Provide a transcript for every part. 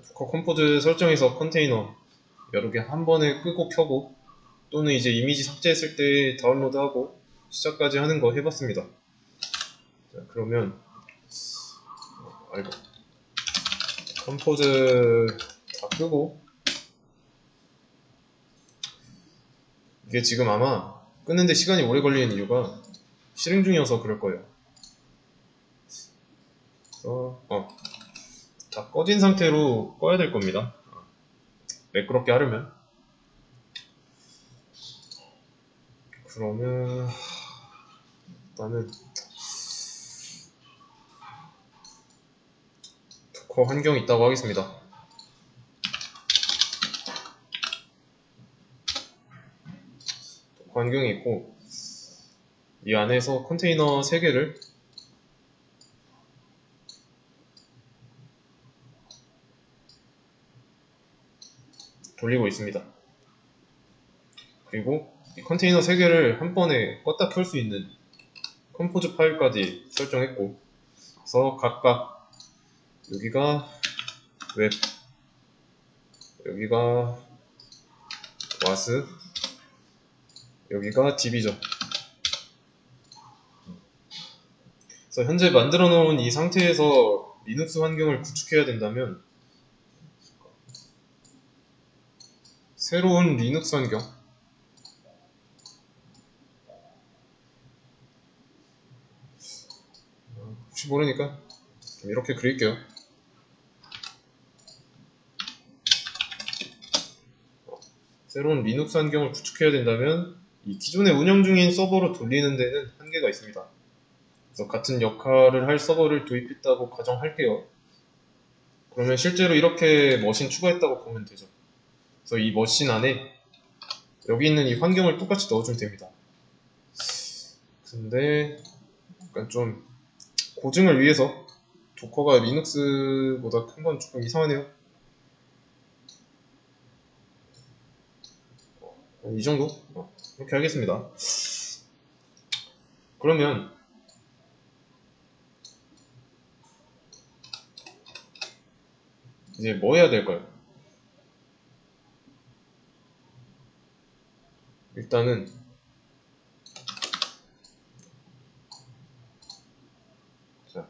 도커 컴포즈 설정에서 컨테이너 여러 개 한 번에 끄고 켜고 또는 이제 이미지 삭제했을 때 다운로드하고 시작까지 하는 거 해봤습니다. 자, 그러면 아이고 컴포즈 다 끄고 이게 지금 아마 끄는데 시간이 오래 걸리는 이유가 실행 중이어서 그럴 거예요. 그래서 다 꺼진 상태로 꺼야 될 겁니다. 매끄럽게 하려면. 그러면 일단은 도커 환경이 있다고 하겠습니다. 도커 환경이 있고 이 안에서 컨테이너 3개를 돌리고 있습니다. 그리고 이 컨테이너 3개를 한 번에 껐다 켤 수 있는 컴포즈 파일까지 설정했고, 그래서 각각 여기가 웹, 여기가 와스, 여기가 DB죠. 그래서 현재 만들어 놓은 이 상태에서 리눅스 환경을 구축해야 된다면 새로운 리눅스 환경 혹시 모르니까 이렇게 그릴게요. 새로운 리눅스 환경을 구축해야 된다면 이 기존에 운영 중인 서버로 돌리는 데는 한계가 있습니다. 그래서 같은 역할을 할 서버를 도입했다고 가정할게요. 그러면 실제로 이렇게 머신 추가했다고 보면 되죠. 그래서 이 머신 안에 여기 있는 이 환경을 똑같이 넣어주면 됩니다. 근데 약간 좀 고증을 위해서 도커가 리눅스보다 큰 건 조금 이상하네요. 이 정도? 이렇게 하겠습니다. 그러면 이제 뭐 해야 될까요? 일단은 자,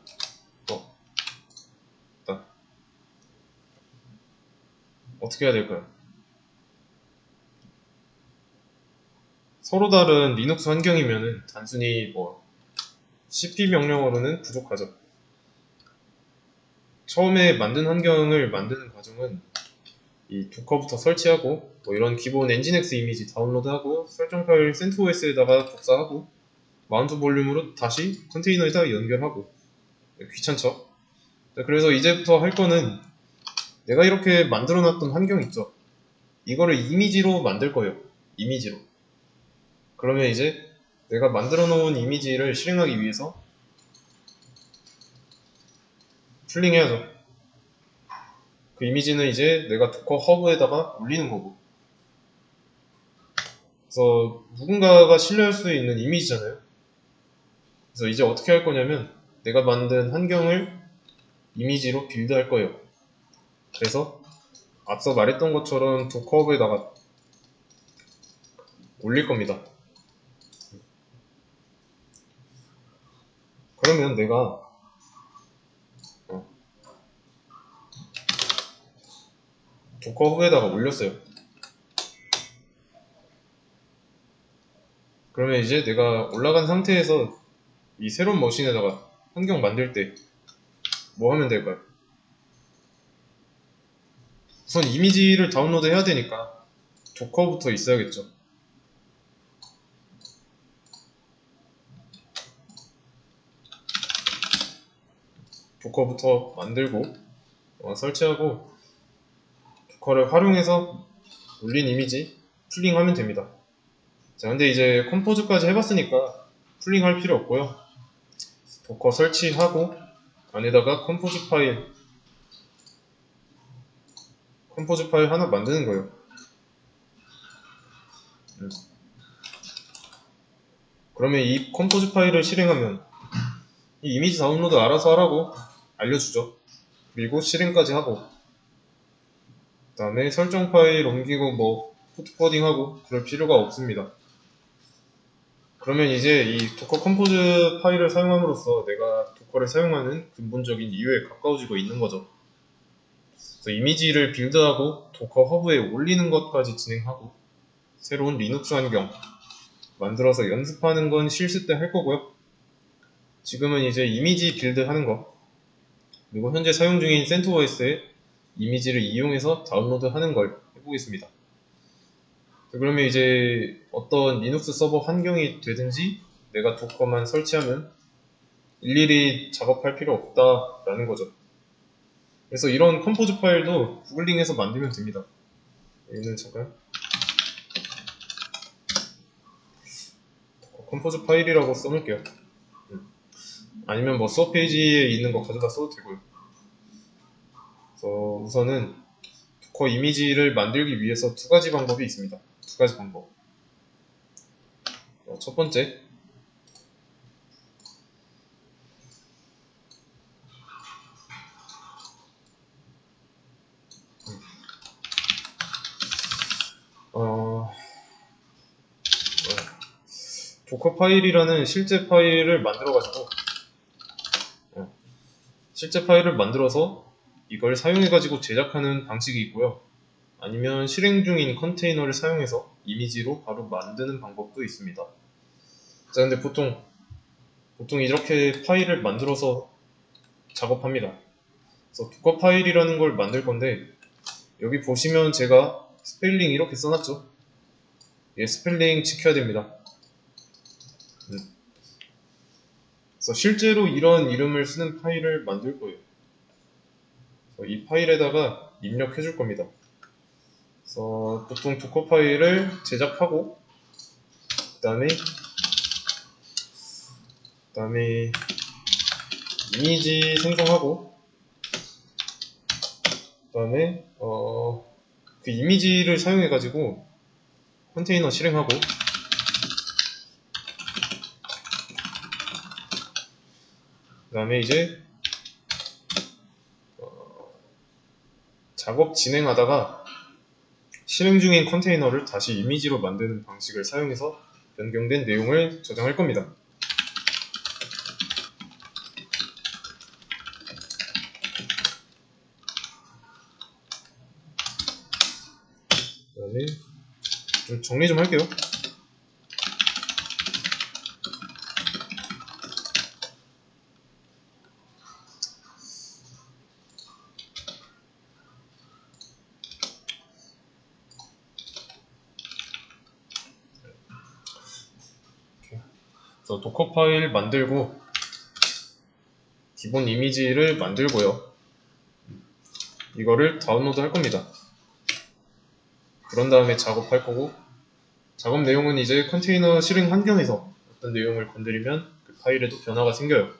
어떻게 해야 될까요? 서로 다른 리눅스 환경이면은 단순히 cp 명령어로는 부족하죠. 처음에 만든 환경을 만드는 과정은 이 도커부터 설치하고 이런 기본 엔진엑스 이미지 다운로드하고 설정 파일 CentOS에다가 복사하고 마운트 볼륨으로 다시 컨테이너에다 연결하고 귀찮죠? 그래서 이제부터 할 거는 내가 이렇게 만들어 놨던 환경 있죠? 이거를 이미지로 만들 거예요. 이미지로. 그러면 이제 내가 만들어 놓은 이미지를 실행하기 위해서 풀링해야죠. 그 이미지는 이제 내가 도커 허브에다가 올리는 거고, 그래서 누군가가 신뢰할 수 있는 이미지잖아요. 그래서 이제 어떻게 할 거냐면 내가 만든 환경을 이미지로 빌드할 거예요. 그래서 앞서 말했던 것처럼 도커 허브에다가 올릴 겁니다. 그러면 내가 도커 허브에다가 올렸어요. 그러면 이제 내가 올라간 상태에서 이 새로운 머신에다가 환경 만들 때 뭐 하면 될까요? 우선 이미지를 다운로드 해야 되니까 도커부터 있어야겠죠. 도커부터 만들고 설치하고 도커를 활용해서 올린 이미지 풀링하면 됩니다. 자, 근데 이제 컴포즈까지 해봤으니까 풀링할 필요 없고요. 도커 설치하고 안에다가 컴포즈 파일 하나 만드는 거예요. 그러면 이 컴포즈 파일을 실행하면 이 이미지 다운로드 알아서 하라고 알려주죠. 그리고 실행까지 하고 다음에 설정 파일 옮기고 뭐 푸트코딩하고 그럴 필요가 없습니다. 그러면 이제 이 도커 컴포즈 파일을 사용함으로써 내가 도커를 사용하는 근본적인 이유에 가까워지고 있는 거죠. 그래서 이미지를 빌드하고 도커 허브에 올리는 것까지 진행하고 새로운 리눅스 환경 만들어서 연습하는 건 실습 때 할 거고요. 지금은 이제 이미지 빌드하는 거 그리고 현재 사용 중인 CentOS에 이미지를 이용해서 다운로드하는 걸 해보겠습니다. 그러면 이제 어떤 리눅스 서버 환경이 되든지 내가 도커만 설치하면 일일이 작업할 필요 없다라는 거죠. 그래서 이런 컴포즈 파일도 구글링해서 만들면 됩니다. 여기는 잠깐 컴포즈 파일이라고 써놓을게요. 아니면 뭐 수업 페이지에 있는 거 가져다 써도 되고요. 그래서 우선은 도커 이미지를 만들기 위해서 두 가지 방법이 있습니다. 두 가지 방법. 첫 번째, 도커 파일이라는 실제 파일을 만들어가지고 실제 파일을 만들어서 이걸 사용해가지고 제작하는 방식이 있고요. 아니면 실행 중인 컨테이너를 사용해서 이미지로 바로 만드는 방법도 있습니다. 자, 근데 보통 이렇게 파일을 만들어서 작업합니다. 그래서 도커 파일이라는 걸 만들 건데 여기 보시면 제가 스펠링 이렇게 써놨죠? 예, 스펠링 지켜야 됩니다. 그래서 실제로 이런 이름을 쓰는 파일을 만들 거예요. 이 파일에다가 입력해 줄 겁니다. 그래서 보통 도커 파일을 제작하고 그 다음에 이미지 생성하고 그 다음에 그 이미지를 사용해 가지고 컨테이너 실행하고 그 다음에 이제 작업 진행하다가 실행 중인 컨테이너를 다시 이미지로 만드는 방식을 사용해서 변경된 내용을 저장할 겁니다. 그 다음에 좀 정리 좀 할게요. 그래서 도커 파일 만들고 기본 이미지를 만들고요. 이거를 다운로드 할 겁니다. 그런 다음에 작업할 거고 작업 내용은 이제 컨테이너 실행 환경에서 어떤 내용을 건드리면 그 파일에도 변화가 생겨요.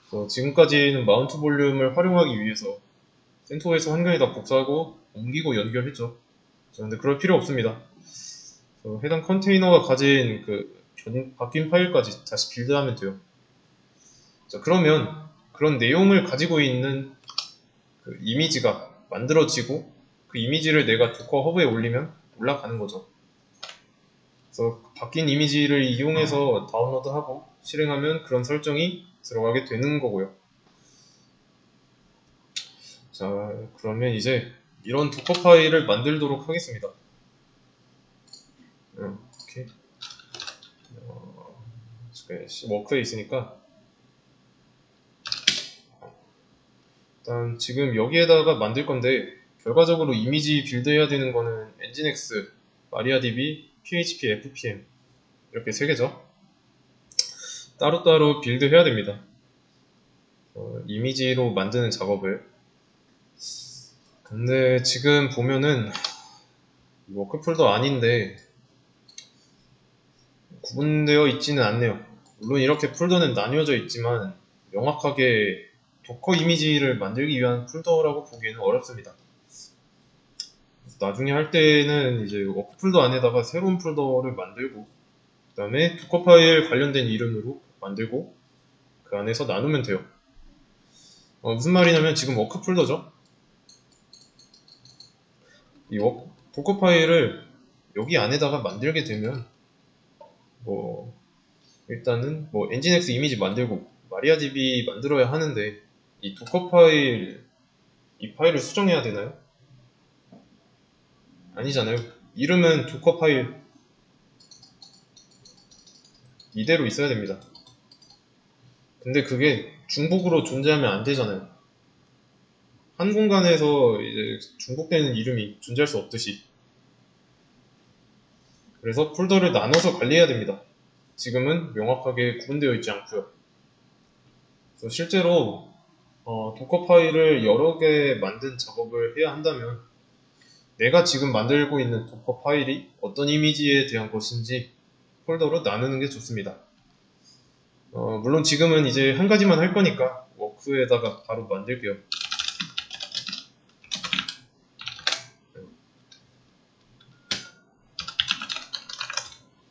그래서 지금까지는 마운트 볼륨을 활용하기 위해서 센토에서 환경에다 복사하고 옮기고 연결했죠. 근데 그럴 필요 없습니다. 해당 컨테이너가 가진 그 바뀐 파일까지 다시 빌드하면 돼요. 자, 그러면 그런 내용을 가지고 있는 그 이미지가 만들어지고 그 이미지를 내가 도커 허브에 올리면 올라가는 거죠. 그래서 바뀐 이미지를 이용해서 다운로드하고 실행하면 그런 설정이 들어가게 되는 거고요. 자, 그러면 이제 이런 도커 파일을 만들도록 하겠습니다. 이렇게 워크에 있으니까 일단 지금 여기에다가 만들 건데 결과적으로 이미지 빌드해야 되는 거는 엔진엑스, 마리아DB, PHP, FPM 이렇게 세 개죠. 따로따로 빌드해야 됩니다. 이미지로 만드는 작업을. 근데 지금 보면은 워크풀도 아닌데 구분되어 있지는 않네요. 물론 이렇게 폴더는 나뉘어져 있지만 명확하게 도커 이미지를 만들기 위한 폴더라고 보기에는 어렵습니다. 나중에 할 때는 이제 워크 폴더 안에다가 새로운 폴더를 만들고 그 다음에 도커 파일 관련된 이름으로 만들고 그 안에서 나누면 돼요. 무슨 말이냐면 지금 워크 폴더죠. 이 도커 파일을 여기 안에다가 만들게 되면 뭐 일단은 뭐 엔진엑스 이미지 만들고 마리아DB 만들어야 하는데 이 도커 파일 이 파일을 수정해야 되나요? 아니잖아요. 이름은 도커 파일 이대로 있어야 됩니다. 근데 그게 중복으로 존재하면 안 되잖아요. 한 공간에서 이제 중복되는 이름이 존재할 수 없듯이. 그래서 폴더를 나눠서 관리해야 됩니다. 지금은 명확하게 구분되어 있지 않고요. 그래서 실제로 도커 파일을 여러 개 만든 작업을 해야 한다면 내가 지금 만들고 있는 도커 파일이 어떤 이미지에 대한 것인지 폴더로 나누는 게 좋습니다. 물론 지금은 이제 한 가지만 할 거니까 워크에다가 바로 만들게요.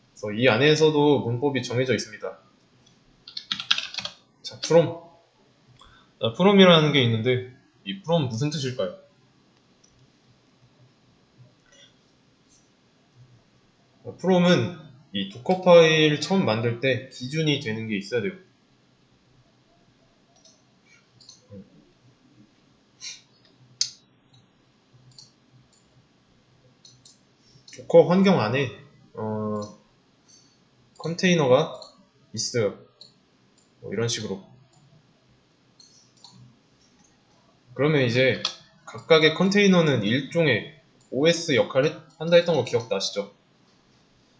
그래서 이 안에서도 문법이 정해져 있습니다. 자, 프롬이라는 게 있는데 이 프롬 무슨 뜻일까요? 프롬은 이 도커 파일 처음 만들 때 기준이 되는 게 있어야 돼요. 도커 환경 안에 컨테이너가 있어요. 뭐 이런 식으로. 그러면 이제 각각의 컨테이너는 일종의 OS 역할을 한다 했던 거 기억나시죠?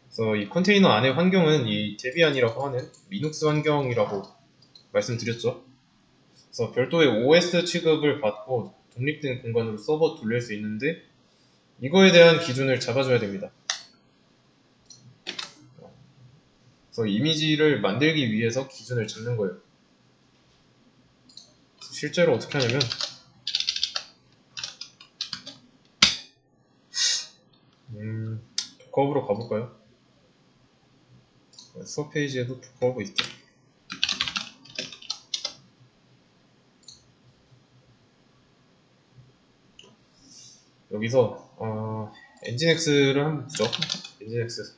그래서 이 컨테이너 안의 환경은 이 데비안이라고 하는 리눅스 환경이라고 말씀드렸죠. 그래서 별도의 OS 취급을 받고 독립된 공간으로 서버 돌릴 수 있는데 이거에 대한 기준을 잡아줘야 됩니다. 그래서 이미지를 만들기 위해서 기준을 잡는 거예요. 실제로 어떻게 하냐면 도커업으로 가볼까요? 수업 페이지에도 도커업이 있죠. 여기서 엔진엑스를 한번 보죠. 엔진엑스.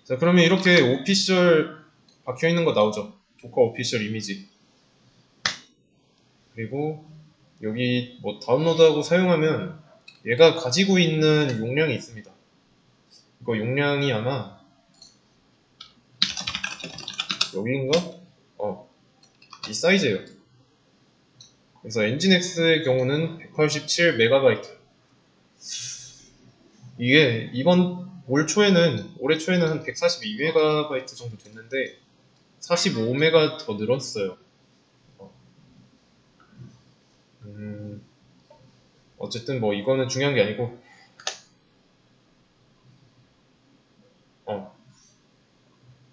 자, 그러면 이렇게 오피셜 박혀있는 거 나오죠. 도커 오피셜 이미지. 그리고 여기 뭐 다운로드하고 사용하면 얘가 가지고 있는 용량이 있습니다. 이거 용량이 아마 여기인가? 이 사이즈예요. 그래서 엔진엑스의 경우는 187MB. 이게 올해 초에는 한 142MB 정도 됐는데 45MB 더 늘었어요. 어쨌든 뭐 이거는 중요한 게 아니고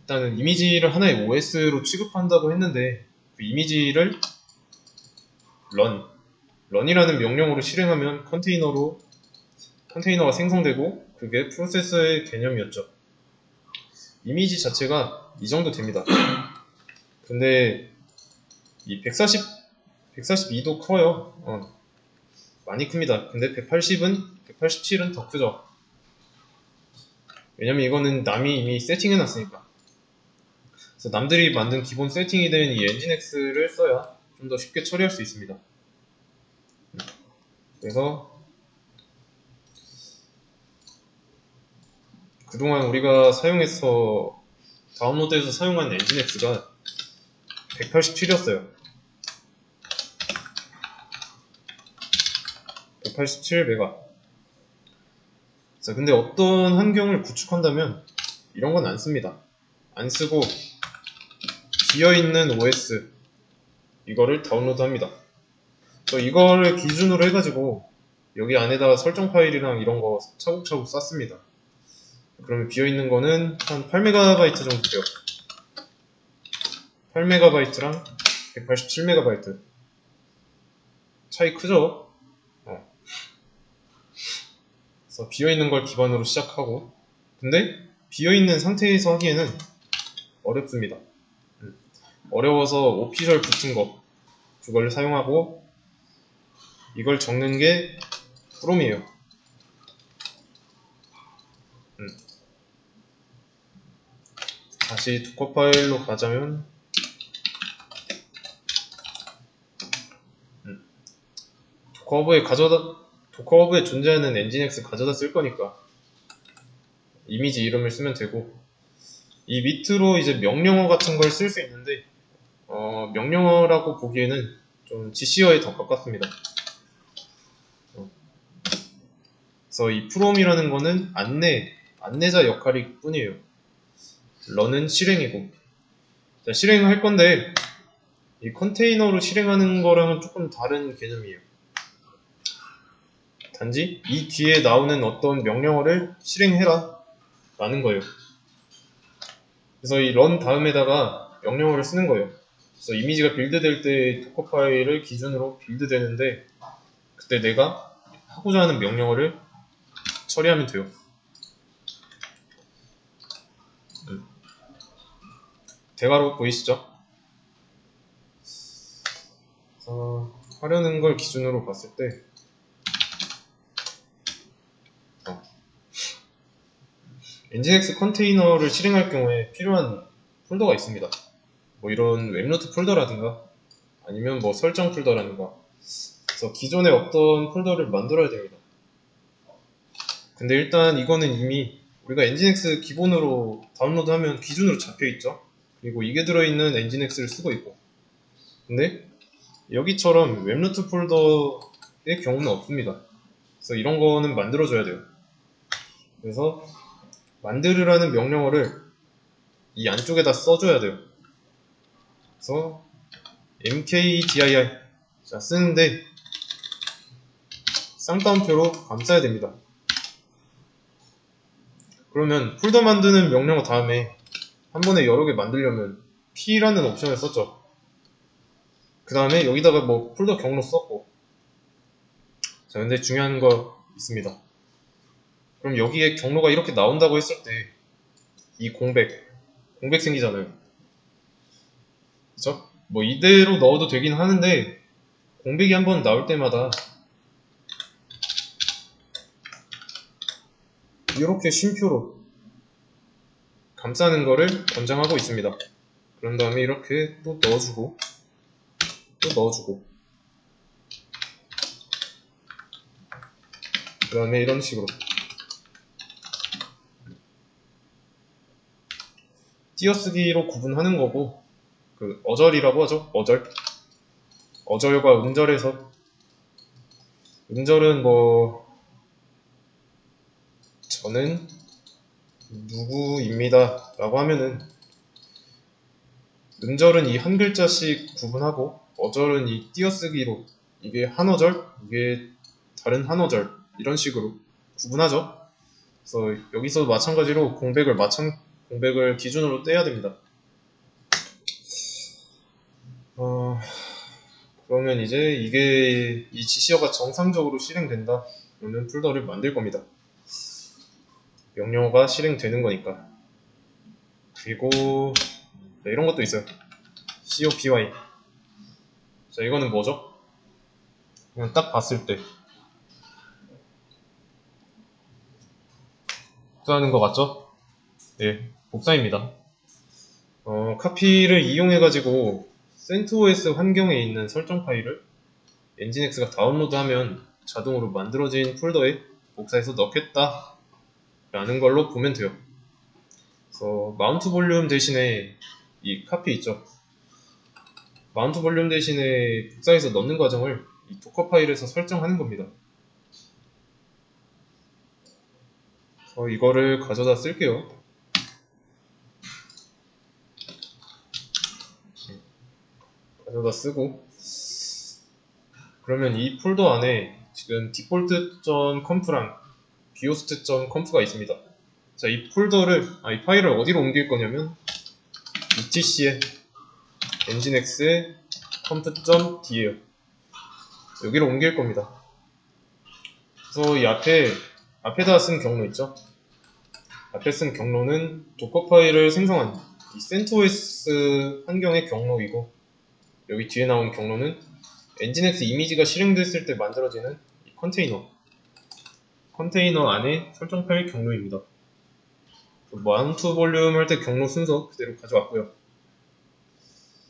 일단은 이미지를 하나의 OS로 취급한다고 했는데 그 이미지를 run이라는 명령어로 실행하면 컨테이너가 생성되고 그게 프로세서의 개념이었죠. 이미지 자체가 이 정도 됩니다. 근데 이 142도 커요. 많이 큽니다. 근데 187은 더 크죠. 왜냐면 이거는 남이 이미 세팅해놨으니까. 그래서 남들이 만든 기본 세팅이 된 이 엔진엑스를 써야 좀 더 쉽게 처리할 수 있습니다. 그래서 그동안 우리가 다운로드해서 사용한 엔진엑스가 187이었어요. 187메가. 자, 근데 어떤 환경을 구축한다면 이런 건 안 씁니다. 안 쓰고 비어있는 OS 이거를 다운로드 합니다. 이거를 기준으로 해가지고 여기 안에다가 설정 파일이랑 이런 거 차곡차곡 쌌습니다. 그러면 비어있는 거는 한 8MB 정도 돼요. 8MB랑 187MB 차이 크죠? 그래서 비어있는 걸 기반으로 시작하고 근데 비어있는 상태에서 하기에는 어렵습니다. 어려워서 오피셜 붙은 거 그걸 사용하고 이걸 적는 게 프롬이에요. 다시 도커 파일로 가자면 도커허브에 존재하는 엔진엑스 가져다 쓸 거니까 이미지 이름을 쓰면 되고, 이 밑으로 이제 명령어 같은 걸 쓸 수 있는데 명령어라고 보기에는 좀 지시어에 더 가깝습니다. 그래서 이 from이라는 거는 안내자 역할일 뿐이에요. run은 실행이고, 자, 실행할 건데 이 컨테이너로 실행하는 거랑은 조금 다른 개념이에요. 단지 이 뒤에 나오는 어떤 명령어를 실행해라 라는 거예요. 그래서 이 run 다음에다가 명령어를 쓰는 거예요. 그래서 이미지가 빌드될 때 도커 파일을 기준으로 빌드되는데, 그때 내가 하고자 하는 명령어를 처리하면 돼요. 대괄호 보이시죠? 하려는 걸 기준으로 봤을 때 엔진엑스 컨테이너를 실행할 경우에 필요한 폴더가 있습니다. 뭐 이런 웹노트 폴더라든가 아니면 뭐 설정 폴더라든가, 그래서 기존에 없던 폴더를 만들어야 됩니다. 근데 일단 이거는 이미 우리가 엔진엑스 기본으로 다운로드하면 기준으로 잡혀있죠. 그리고 이게 들어있는 엔진엑스를 쓰고 있고, 근데 여기처럼 웹노트 폴더의 경우는 없습니다. 그래서 이런 거는 만들어줘야 돼요. 그래서 만들으라는 명령어를 이 안쪽에다 써줘야 돼요. 그래서 mkdir 자 쓰는데 쌍따옴표로 감싸야 됩니다. 그러면 폴더 만드는 명령어 다음에 한 번에 여러 개 만들려면 p라는 옵션을 썼죠. 그 다음에 여기다가 뭐 폴더 경로 썼고, 자 근데 중요한 거 있습니다. 그럼 여기에 경로가 이렇게 나온다고 했을 때 이 공백 생기잖아요. 그쵸? 뭐 이대로 넣어도 되긴 하는데 공백이 한번 나올 때마다 이렇게 쉼표로 감싸는 거를 권장하고 있습니다. 그런 다음에 이렇게 또 넣어주고 그 다음에 이런 식으로 띄어쓰기로 구분하는 거고, 그 어절이라고 하죠. 어절과 음절에서, 음절은 뭐 저는 누구입니다 라고 하면은 음절은 이 한 글자씩 구분하고, 어절은 이 띄어쓰기로 이게 한 어절, 이게 다른 한 어절 이런 식으로 구분하죠. 그래서 여기서 마찬가지로 공백을 기준으로 떼야 됩니다. 그러면 이제 이게 이 지시어가 정상적으로 실행된다 그러면 폴더를 만들 겁니다. 명령어가 실행되는 거니까. 그리고 네, 이런 것도 있어요. copy. 자 이거는 뭐죠? 그냥 딱 봤을 때 복사하는 거 맞죠? 네, 복사입니다. 카피를 이용해가지고 CentOS 환경에 있는 설정 파일을 엔진엑스가 다운로드하면 자동으로 만들어진 폴더에 복사해서 넣겠다 라는 걸로 보면 돼요. 그래서 마운트 볼륨 대신에 이 카피 있죠. 마운트 볼륨 대신에 복사해서 넣는 과정을 이 도커 파일에서 설정하는 겁니다. 그래서 이거를 가져다 쓸게요. 가져다 쓰고, 그러면 이 폴더 안에 지금 default.conf랑 biost.conf가 있습니다. 자, 이 파일을 어디로 옮길 거냐면 etc에 nginx에 conf.d에요. 여기로 옮길 겁니다. 그래서 이 앞에다 쓴 경로 있죠? 앞에 쓴 경로는 도커 파일을 생성한 이 CentOS 환경의 경로이고, 여기 뒤에 나온 경로는 엔진엑스 이미지가 실행됐을 때 만들어지는 이 컨테이너 안에 설정 파일 경로입니다. 마운트 볼륨 할 때 경로 순서 그대로 가져왔고요.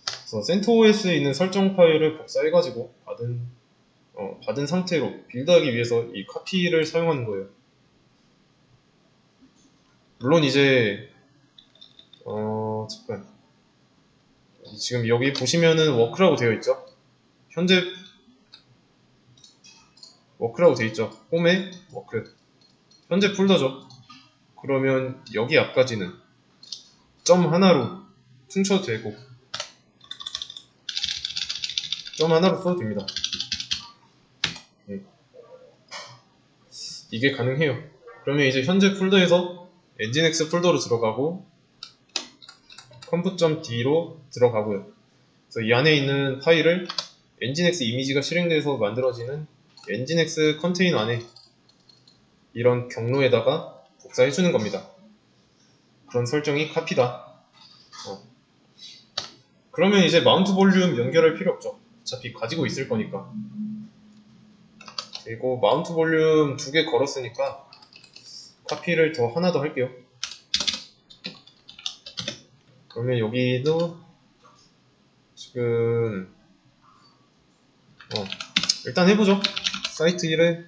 그래서 CentOS에 있는 설정 파일을 복사해가지고 받은 상태로 빌드하기 위해서 이 카피를 사용하는 거예요. 물론 이제 잠깐, 지금 여기 보시면은 워크라고 되어 있죠. 현재 워크라고 되어 있죠. 홈에 워크, 현재 폴더죠. 그러면 여기 앞까지는 점 하나로 퉁쳐도 되고 점 하나로 써도 됩니다. 이게 가능해요. 그러면 이제 현재 폴더에서 엔진X 폴더로 들어가고 컴프.d로 들어가고요. 그래서 이 안에 있는 파일을 엔진X 이미지가 실행돼서 만들어지는 엔진X 컨테이너 안에 이런 경로에다가 복사해 주는 겁니다. 그런 설정이 카피다. 그러면 이제 마운트 볼륨 연결할 필요 없죠. 어차피 가지고 있을 거니까. 그리고 마운트 볼륨 2개 걸었으니까 카피를 하나 더 할게요. 그러면 여기도 지금 일단 해보죠. 사이트 1에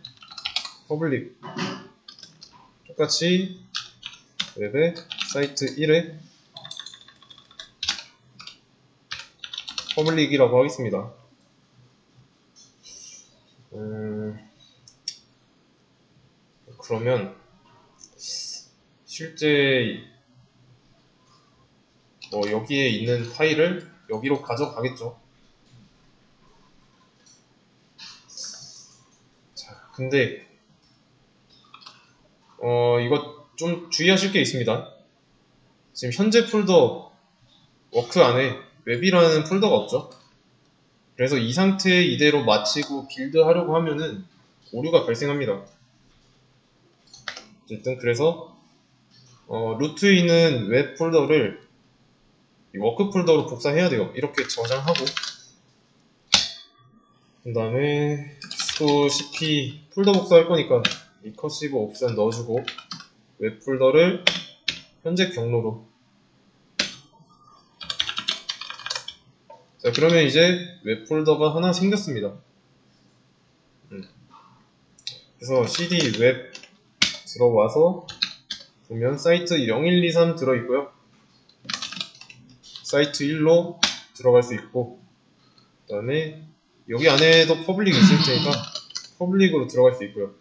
퍼블릭 똑같이 웹에 사이트 1에 퍼블릭이라고 하겠습니다. 그러면 실제 여기에 있는 파일을 여기로 가져가겠죠. 자, 근데 이거 좀 주의하실 게 있습니다. 지금 현재 폴더 워크 안에 웹이라는 폴더가 없죠. 그래서 이 상태 이대로 마치고 빌드 하려고 하면은 오류가 발생합니다. 어쨌든 그래서 루트에 있는 웹 폴더를 워크 폴더로 복사해야 돼요. 이렇게 저장하고 그 다음에 수도 cp 폴더 복사할 거니까 리커시브 옵션 넣어주고 웹 폴더를 현재 경로로. 자, 그러면 이제 웹 폴더가 하나 생겼습니다. 그래서 cd 웹 들어와서 보면 사이트 0123 들어있고요. 사이트 1로 들어갈 수 있고 그 다음에 여기 안에도 퍼블릭 있을 테니까 퍼블릭으로 들어갈 수 있고요.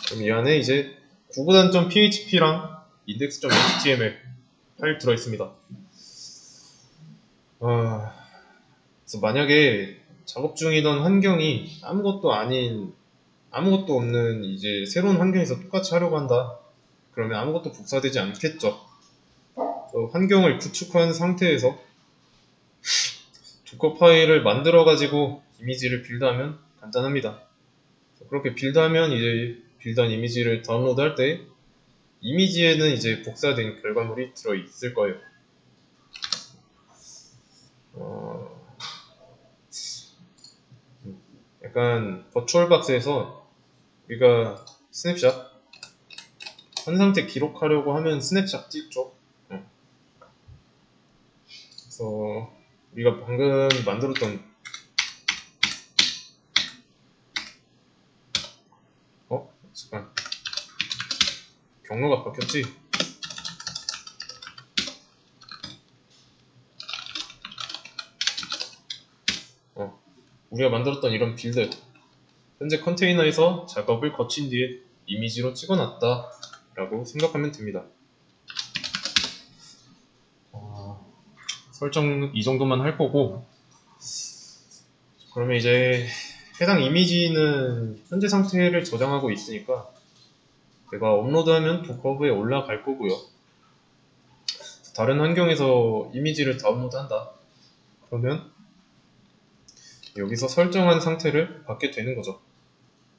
그럼 이 안에 이제 구구단.php랑 index.html 파일 들어있습니다. 그래서 만약에 작업 중이던 환경이 아무것도 없는 이제 새로운 환경에서 똑같이 하려고 한다. 그러면 아무것도 복사되지 않겠죠. 환경을 구축한 상태에서 도커 파일을 만들어 가지고 이미지를 빌드하면 간단합니다. 그렇게 빌드하면 이제 빌드한 이미지를 다운로드 할 때 이미지에는 이제 복사된 결과물이 들어 있을 거예요. 약간 버추얼박스에서 우리가 스냅샷 현 상태 기록하려고 하면 스냅샷 찍죠. 그래서 우리가 방금 만들었던 잠깐, 경로가 바뀌었지? 우리가 만들었던 이런 빌드 현재 컨테이너에서 작업을 거친 뒤에 이미지로 찍어놨다 라고 생각하면 됩니다. 설정 이 정도만 할 거고, 그러면 이제 해당 이미지는 현재 상태를 저장하고 있으니까 내가 업로드하면 도커브에 올라갈 거고요. 다른 환경에서 이미지를 다운로드한다. 그러면 여기서 설정한 상태를 받게 되는 거죠.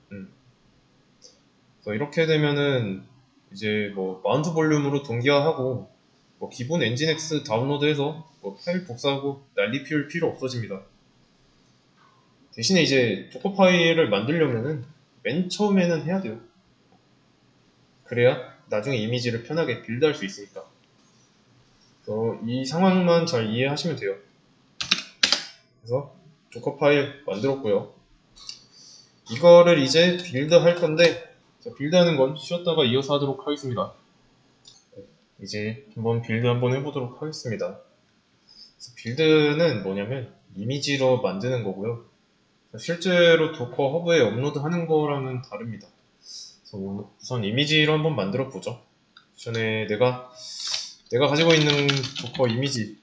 그래서 이렇게 되면은 이제 마운트 볼륨으로 동기화하고 기본 엔진X 다운로드해서 파일 복사하고 난리 피울 필요 없어집니다. 대신에 이제 도커 파일을 만들려면은 맨 처음에는 해야 돼요. 그래야 나중에 이미지를 편하게 빌드할 수 있으니까. 그래서 이 상황만 잘 이해하시면 돼요. 그래서 도커 파일 만들었고요. 이거를 이제 빌드할 건데, 빌드하는 건 쉬었다가 이어서 하도록 하겠습니다. 이제 한번 빌드 한번 해보도록 하겠습니다. 빌드는 뭐냐면 이미지로 만드는 거고요. 실제로 도커 허브에 업로드하는 거랑은 다릅니다. 그래서 우선 이미지로 한번 만들어 보죠. 전에 내가 가지고 있는 도커 이미지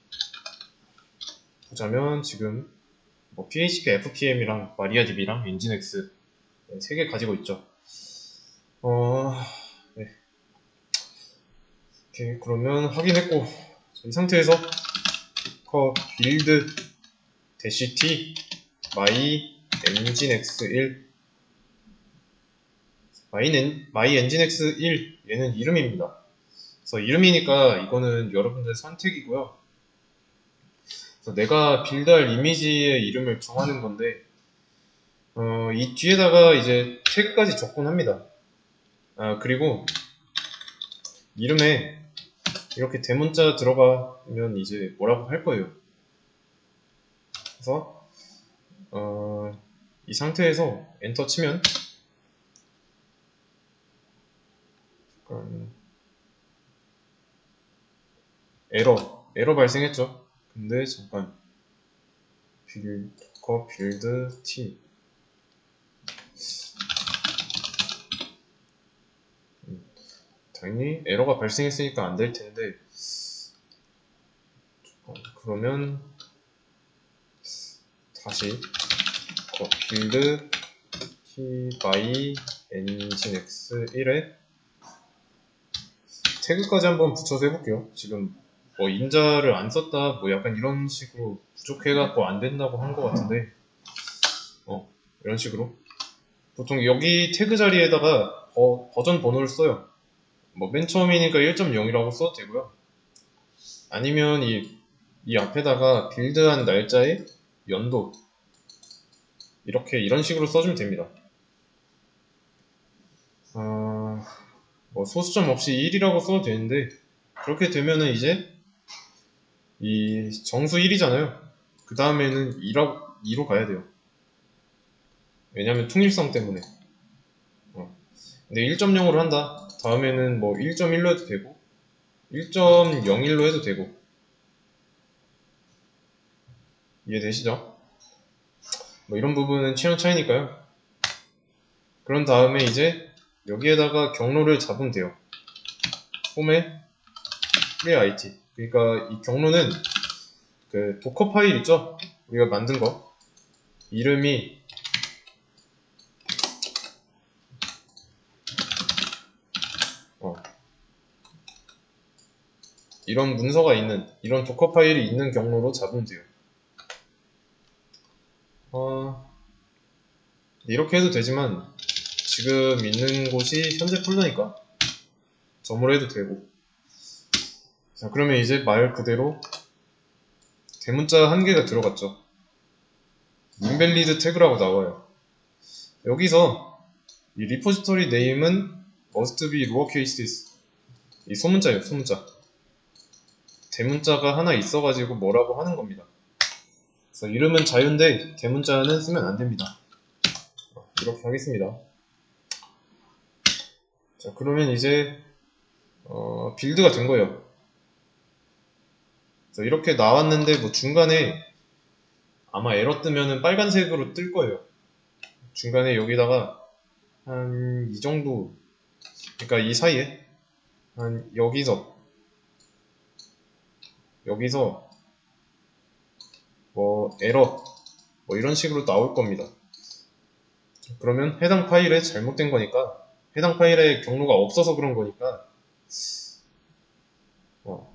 보자면 지금 뭐 PHP FPM이랑 마리아DB랑 엔진X 3개 가지고 있죠. 네. 오케이, 그러면 확인했고, 이 상태에서 도커 빌드 -t my nginx1 my nginx1 얘는 이름입니다. 그래서 이름이니까 이거는 여러분들 선택이고요. 그래서 내가 빌드할 이미지의 이름을 정하는 건데, 이 뒤에다가 이제 태그까지 적곤 합니다. 그리고 이름에 이렇게 대문자 들어가면 이제 뭐라고 할 거예요. 그래서 이 상태에서 엔터 치면 에러 발생했죠. 근데 잠깐 도커 빌드 t 당연히 에러가 발생했으니까 안 될 텐데, 그러면 다시 도커 빌드 t by nginx1에 태그까지 한번 붙여서 해볼게요. 지금 뭐 인자를 안 썼다 뭐 약간 이런 식으로 부족해갖고 안 된다고 한 것 같은데, 이런 식으로 보통 여기 태그 자리에다가 버전 번호를 써요. 뭐 맨 처음이니까 1.0이라고 써도 되고요. 아니면 이 앞에다가 빌드한 날짜의 연도 이런 식으로 써주면 됩니다. 뭐 소수점 없이 1이라고 써도 되는데, 그렇게 되면은 이제 이 정수 1이잖아요. 그 다음에는 2로 가야 돼요. 왜냐면 통일성 때문에. 근데 1.0으로 한다. 다음에는 뭐 1.1로 해도 되고 1.01로 해도 되고. 이해되시죠? 뭐 이런 부분은 취향 차이니까요. 그런 다음에 이제 여기에다가 경로를 잡으면 돼요. 홈에 create. 그러니까 이 경로는 그 도커 파일 있죠? 우리가 만든 거. 이름이 이런 문서가 있는, 이런 도커 파일이 있는 경로로 잡으면 돼요. 이렇게 해도 되지만 지금 있는 곳이 현재 폴더니까 점으로 해도 되고. 자, 그러면 이제 말 그대로 대문자 한 개가 들어갔죠. invalid 태그라고 나와요. 여기서 이 리포지토리 네임은 must be lowercases, 이 소문자예요. 소문자. 대문자가 하나 있어가지고 뭐라고 하는 겁니다. 그래서 이름은 자유인데 대문자는 쓰면 안 됩니다. 이렇게 하겠습니다. 자, 그러면 이제 빌드가 된 거예요. 그래서 이렇게 나왔는데 뭐 중간에 아마 에러 뜨면은 빨간색으로 뜰 거예요. 중간에 여기다가 한 이 정도, 그러니까 이 사이에 한 여기서 뭐 에러 뭐 이런 식으로 나올 겁니다. 그러면 해당 파일에 잘못된 거니까, 해당 파일에 경로가 없어서 그런 거니까,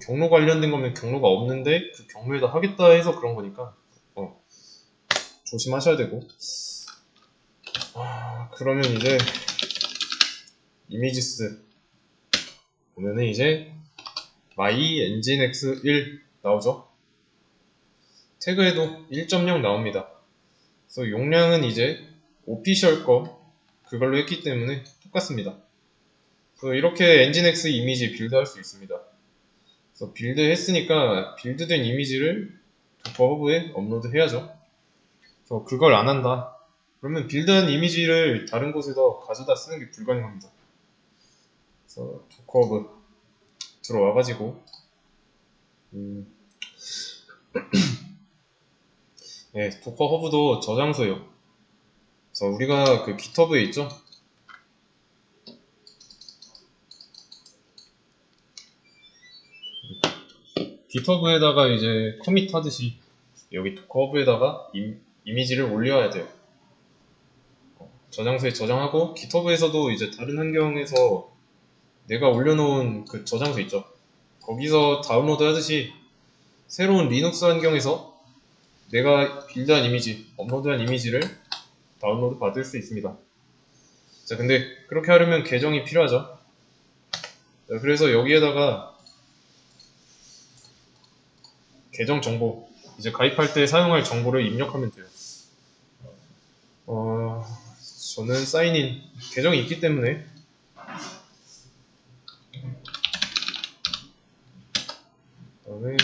경로 관련된 거면 경로가 없는데 그 경로에다 하겠다 해서 그런 거니까 조심하셔야 되고. 그러면 이제 이미지스 보면은 이제 my nginx1 나오죠. 태그에도 1.0 나옵니다. 그래서 용량은 이제 오피셜 거 그걸로 했기 때문에 똑같습니다. 이렇게 엔진X 이미지 빌드할 수 있습니다. 그래서 빌드 했으니까 빌드된 이미지를 도커 허브에 업로드 해야죠. 그래서 그걸 안 한다. 그러면 빌드한 이미지를 다른 곳에서 가져다 쓰는 게 불가능합니다. 그래서 도커 허브 들어와가지고 네, 도커 허브도 저장소예요. 그래서 우리가 그 깃허브에 있죠. 깃허브에다가 이제 커밋 하듯이 여기 도커 허브에다가 이미지를 올려야 돼요. 저장소에 저장하고 깃허브에서도 이제 다른 환경에서 내가 올려놓은 그 저장소 있죠. 거기서 다운로드 하듯이 새로운 리눅스 환경에서 내가 빌드한 이미지, 업로드한 이미지를 다운로드 받을 수 있습니다. 자, 근데 그렇게 하려면 계정이 필요하죠. 자, 그래서 여기에다가 계정 정보, 이제 가입할 때 사용할 정보를 입력하면 돼요. 저는 사인인 계정이 있기 때문에 그다음에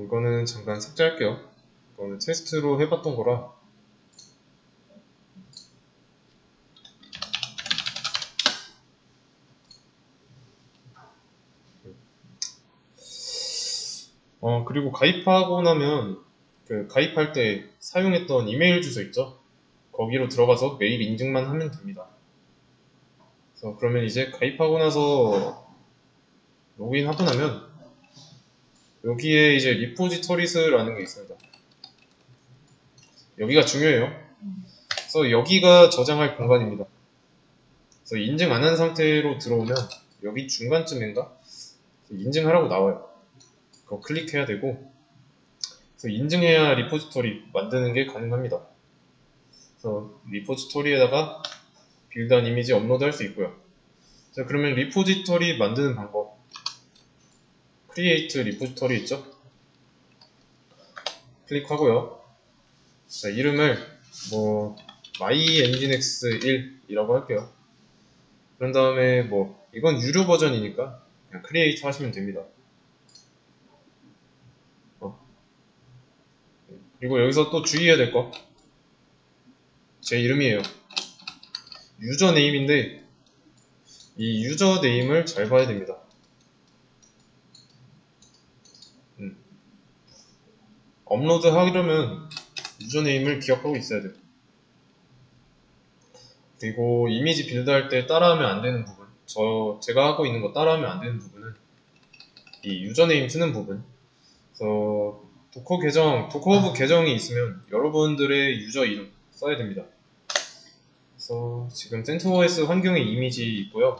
이거는 잠깐 삭제할게요. 이거는 테스트로 해봤던 거라. 그리고 가입하고 나면 그 가입할 때 사용했던 이메일 주소 있죠? 거기로 들어가서 메일 인증만 하면 됩니다. 그래서 그러면 이제 가입하고 나서 로그인하고 나면 여기에 이제 리포지터리스라는 게 있습니다. 여기가 중요해요. 그래서 여기가 저장할 공간입니다. 그래서 인증 안 한 상태로 들어오면 여기 중간쯤인가? 인증하라고 나와요. 그거 클릭해야 되고, 그래서 인증해야 리포지터리 만드는 게 가능합니다. 그래서 리포지터리에다가 빌드한 이미지 업로드 할 수 있고요. 자, 그러면 리포지터리 만드는 방법. 크리에이트 리포지터리 있죠? 클릭하고요. 자, 이름을 뭐 mynginx1이라고 할게요. 그런 다음에 뭐 이건 유료 버전이니까 그냥 크리에이트 하시면 됩니다. 그리고 여기서 또 주의해야 될 거. 제 이름이에요. 유저 네임인데 이 유저 네임을 잘 봐야 됩니다. 업로드 하려면 유저 네임을 기억하고 있어야 돼요. 그리고 이미지 빌드할 때 따라하면 안 되는 부분, 제가 하고 있는 거 따라하면 안 되는 부분은 이 유저 네임 쓰는 부분. 그래서 도커 허브 계정이 있으면 여러분들의 유저 이름 써야 됩니다. 그래서 지금 CentOS 환경에 이미지 있고요.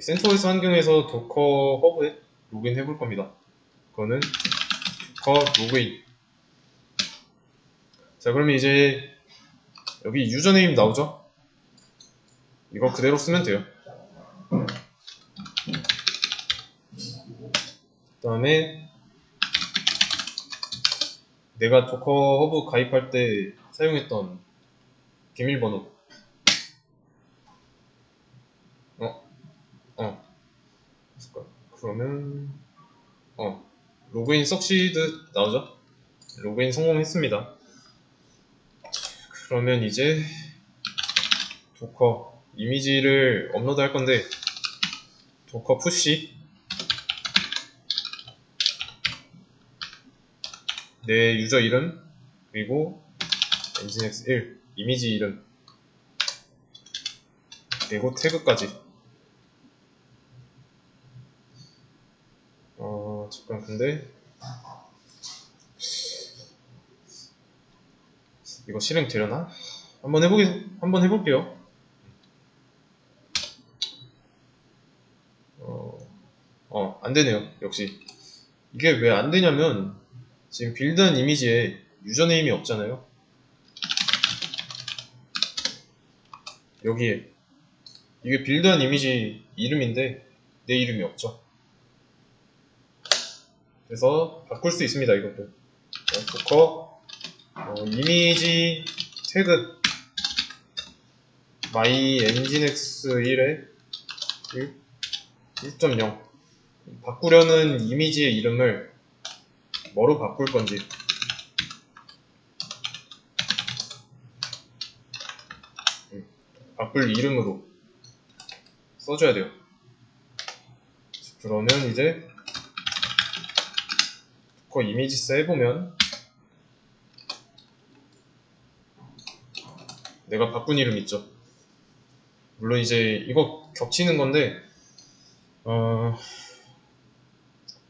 CentOS 환경에서 도커 허브에 로그인 해볼 겁니다. 그거는 도커 로그인. 자, 그러면 이제 여기 유저네임 나오죠? 이거 그대로 쓰면 돼요. 그 다음에 내가 도커 허브 가입할 때 사용했던 비밀번호. 그러면 로그인 석시드 나오죠? 로그인 성공했습니다. 그러면 이제 도커 이미지를 업로드 할 건데 도커 푸시 내 유저 이름 그리고 nginx1 이미지 이름 그리고 태그까지. 잠깐 근데 이거 실행되려나? 한번 해볼게요. 안 되네요. 역시. 이게 왜 안 되냐면, 지금 빌드한 이미지에 유저네임이 없잖아요. 여기에. 이게 빌드한 이미지 이름인데, 내 이름이 없죠. 그래서 바꿀 수 있습니다, 이것도. 도커 이미지 태그 my nginx 1에 1.0 바꾸려는 이미지의 이름을 뭐로 바꿀 건지 바꿀 이름으로 써줘야 돼요. 그러면 이제 도커 이미지스 해보면 내가 바꾼 이름 있죠. 물론 이제 이거 겹치는 건데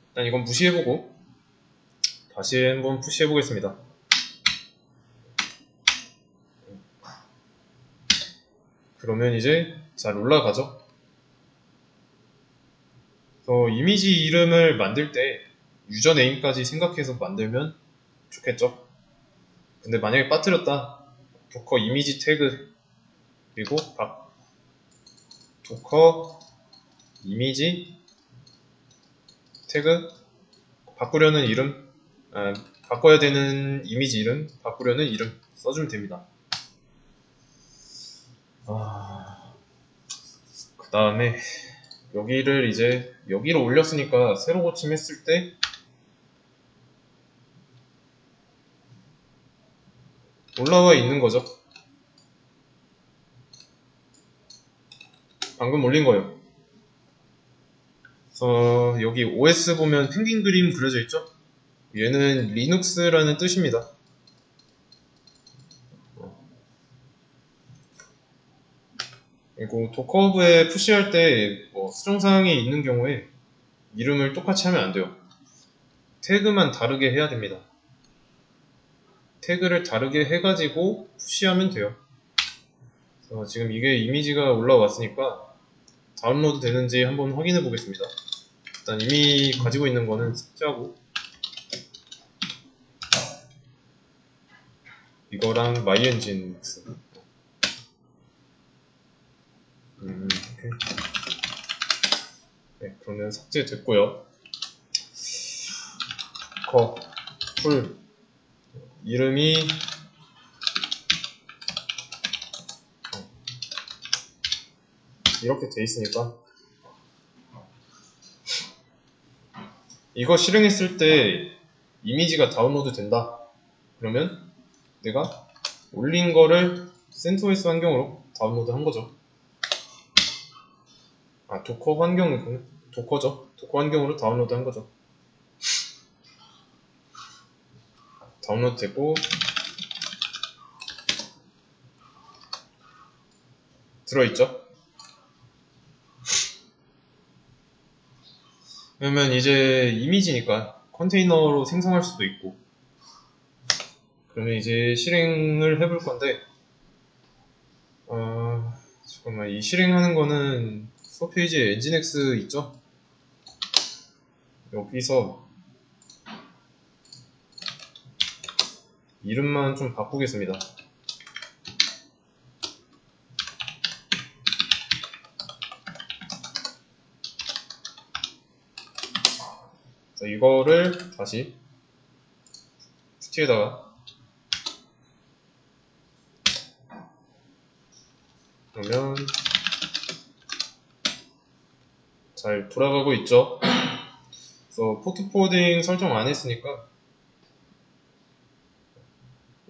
일단 이건 무시해보고 다시 한번 푸시해보겠습니다. 그러면 이제 잘 올라가죠. 그래서 이미지 이름을 만들 때 유저 네임까지 생각해서 만들면 좋겠죠. 근데 만약에 빠뜨렸다. 도커 이미지 태그 그리고 도커 이미지 태그 바꾸려는 이름 바꿔야 되는 이미지 이름 바꾸려는 이름 써주면 됩니다. 그 다음에 여기를 이제 여기로 올렸으니까 새로 고침했을 때 올라와 있는 거죠. 방금 올린 거예요. 그래서 여기 OS 보면 펭귄 그림 그려져 있죠? 얘는 리눅스라는 뜻입니다. 그리고 도커브에 푸시할 때 뭐 수정사항이 있는 경우에 이름을 똑같이 하면 안 돼요. 태그만 다르게 해야 됩니다. 태그를 다르게 해가지고 푸시하면 돼요. 그래서 지금 이게 이미지가 올라왔으니까 다운로드 되는지 한번 확인해 보겠습니다. 일단 이미 가지고 있는 거는 삭제하고 이거랑 myNginx 오케이. 네, 그러면 삭제됐고요. 풀 이름이 이렇게 돼 있으니까 이거 실행했을 때 이미지가 다운로드 된다. 그러면 내가 올린 거를 CentOS 환경으로 다운로드 한 거죠. 도커 환경, 도커죠. 도커 환경으로 다운로드 한 거죠. 다운로드 됐고, 들어있죠. 그러면 이제 이미지니까 컨테이너로 생성할 수도 있고, 그러면 이제 실행을 해볼 건데, 잠깐만, 이 실행하는 거는 수업 페이지에 nginx 있죠? 여기서 이름만 좀 바꾸겠습니다. 자, 이거를 다시 푸티에다가 그러면 잘 돌아가고 있죠. 그래서 포트 포워딩 설정 안 했으니까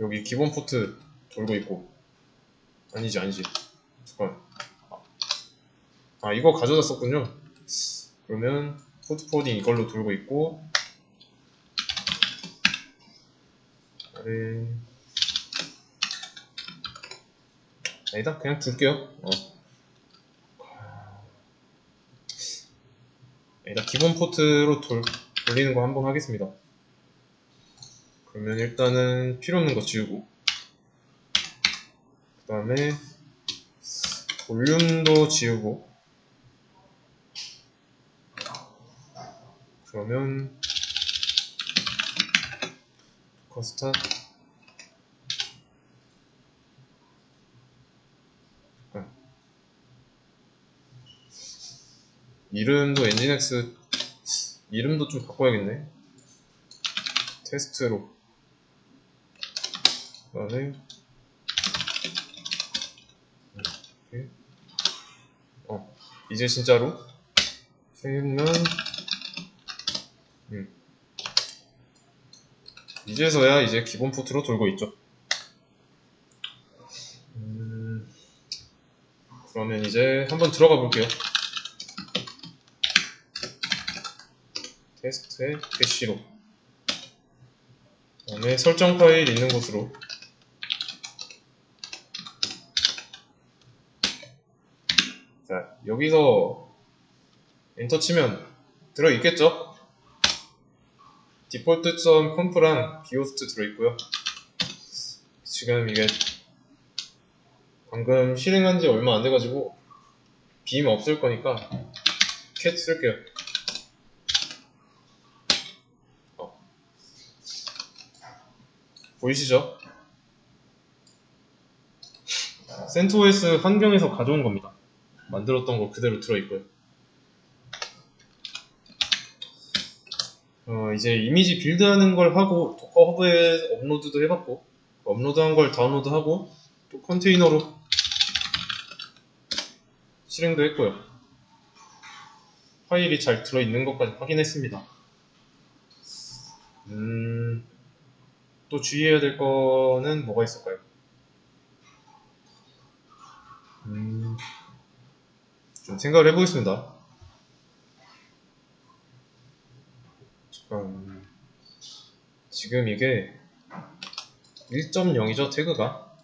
여기 기본 포트 돌고 있고 아니지 잠깐 이거 가져다 썼군요. 그러면 포트 포워딩 이걸로 돌고 있고 아니다 그냥 둘게요. 아니다 기본 포트로 돌리는 거 한번 하겠습니다. 그러면 일단은 필요 없는 거 지우고 그 다음에 볼륨도 지우고 그러면 스타트 이름도 nginx 이름도 좀 바꿔야겠네. 테스트로 그다음에 이렇게. 이제 진짜로 해보면 이제서야 이제 기본 포트로 돌고 있죠. 그러면 이제 한번 들어가 볼게요. 테스트에 캐시로, 그 다음에 설정 파일 있는 곳으로 자, 여기서 엔터 치면 들어있겠죠? 디폴트.conf랑 비호스트 들어있고요. 지금 이게 방금 실행한 지 얼마 안 돼가지고 빔 없을 거니까 cat 쓸게요. 보이시죠? CentOS 환경에서 가져온 겁니다. 만들었던 거 그대로 들어있고요. 이제 이미지 빌드하는 걸 하고 도커 허브에 업로드도 해봤고, 업로드한 걸 다운로드하고 또 컨테이너로 실행도 했고요. 파일이 잘 들어있는 것까지 확인했습니다. 또 주의해야 될 거는 뭐가 있을까요? 좀 생각을 해보겠습니다. 지금 이게 1.0이죠, 태그가.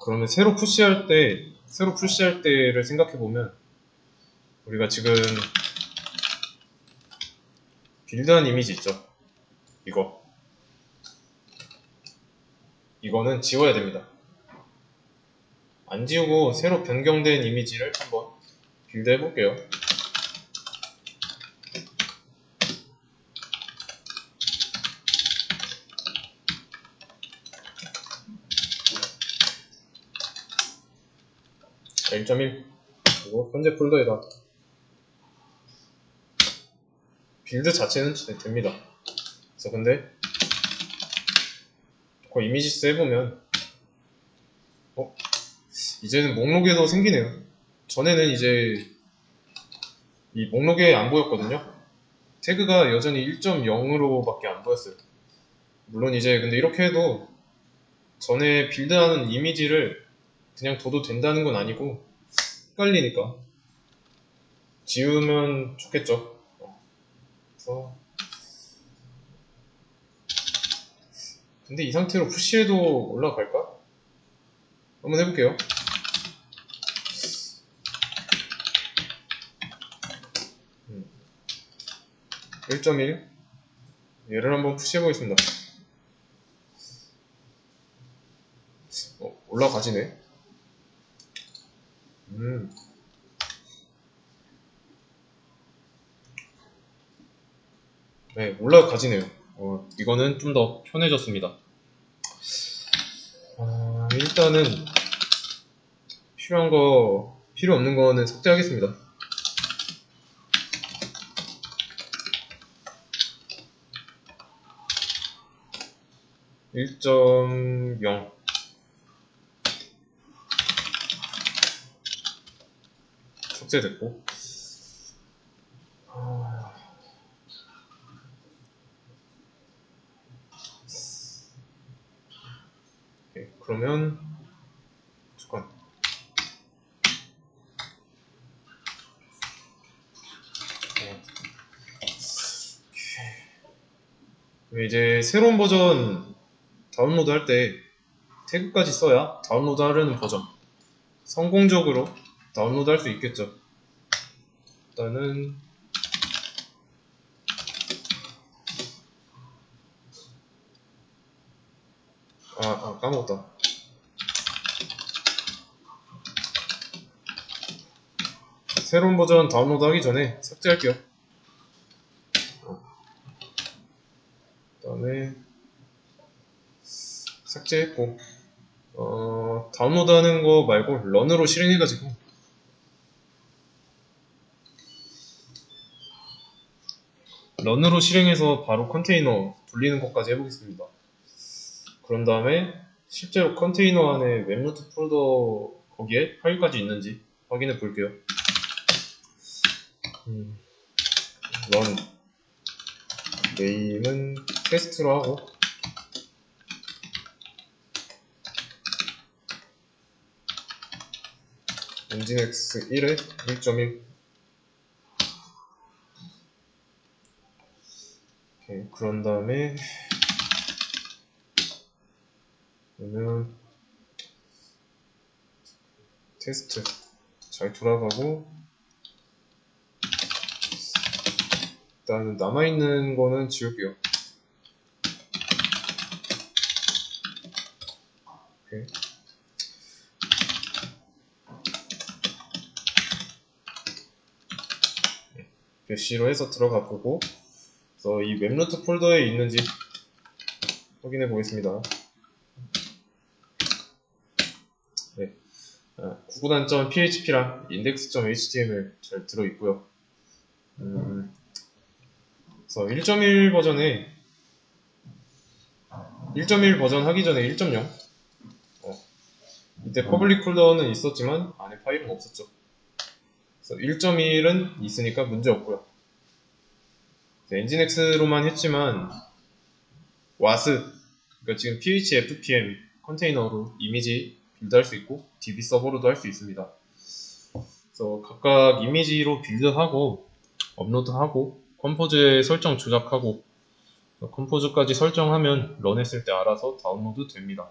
그러면 새로 푸시할 때를 생각해보면, 우리가 지금 빌드한 이미지 있죠? 이거는 지워야 됩니다. 안 지우고 새로 변경된 이미지를 한번 빌드 해볼게요. 자, 1.1 이거 현재 폴더에다 빌드 자체는 됩니다. 그래서 근데 그 이미지스 해보면 이제는 목록에도 생기네요. 전에는 이제 이 목록에 안 보였거든요. 태그가 여전히 1.0으로 밖에 안 보였어요. 물론 이제 근데 이렇게 해도 전에 빌드하는 이미지를 그냥 둬도 된다는 건 아니고 헷갈리니까 지우면 좋겠죠. 그래서 근데 이 상태로 푸시해도 올라갈까? 한번 해볼게요. 1.1 얘를 한번 푸시해보겠습니다. 올라가지네. 네, 올라가지네요. 이거는 좀 더 편해졌습니다. 일단은 필요 없는 거는 삭제하겠습니다. (1.0) 삭제됐고, 네, 그러면 잠깐 이제 새로운 버전 다운로드 할 때 태그까지 써야 다운로드 하려는 버전 성공적으로 다운로드 할 수 있겠죠. 일단은 까먹었다. 새로운 버전 다운로드 하기 전에 삭제할게요. 그 다음에 삭제했고, 다운로드 하는 거 말고 런으로 실행해가지고 런으로 실행해서 바로 컨테이너 돌리는 것까지 해보겠습니다. 그런 다음에 실제로 컨테이너 안에 웹노트 폴더 거기에 파일까지 있는지 확인해 볼게요. run name은 테스트로 하고 nginx 1에 1.1 그런 다음에 그러면 테스트 잘 돌아가고 일단 남아있는 거는 지울게요. 오케이. 배시로 해서 들어가 보고 그래서 이 웹노트 폴더에 있는지 확인해 보겠습니다. 네. 구구단.php랑 index.html 잘 들어있고요. 그래서 1.1 버전에 1.1 버전 하기 전에 1.0 이때 퍼블릭 폴더는 있었지만 안에 파일은 없었죠. 그래서 1.1은 있으니까 문제 없고요. 엔진엑스로만 했지만 와스 그러니까 지금 phfpm 컨테이너로 이미지 빌드할 수 있고 db 서버로도 할 수 있습니다. 그래서 각각 이미지로 빌드하고 업로드하고 컴포즈에 설정 조작하고 컴포즈까지 설정하면 런했을 때 알아서 다운로드 됩니다.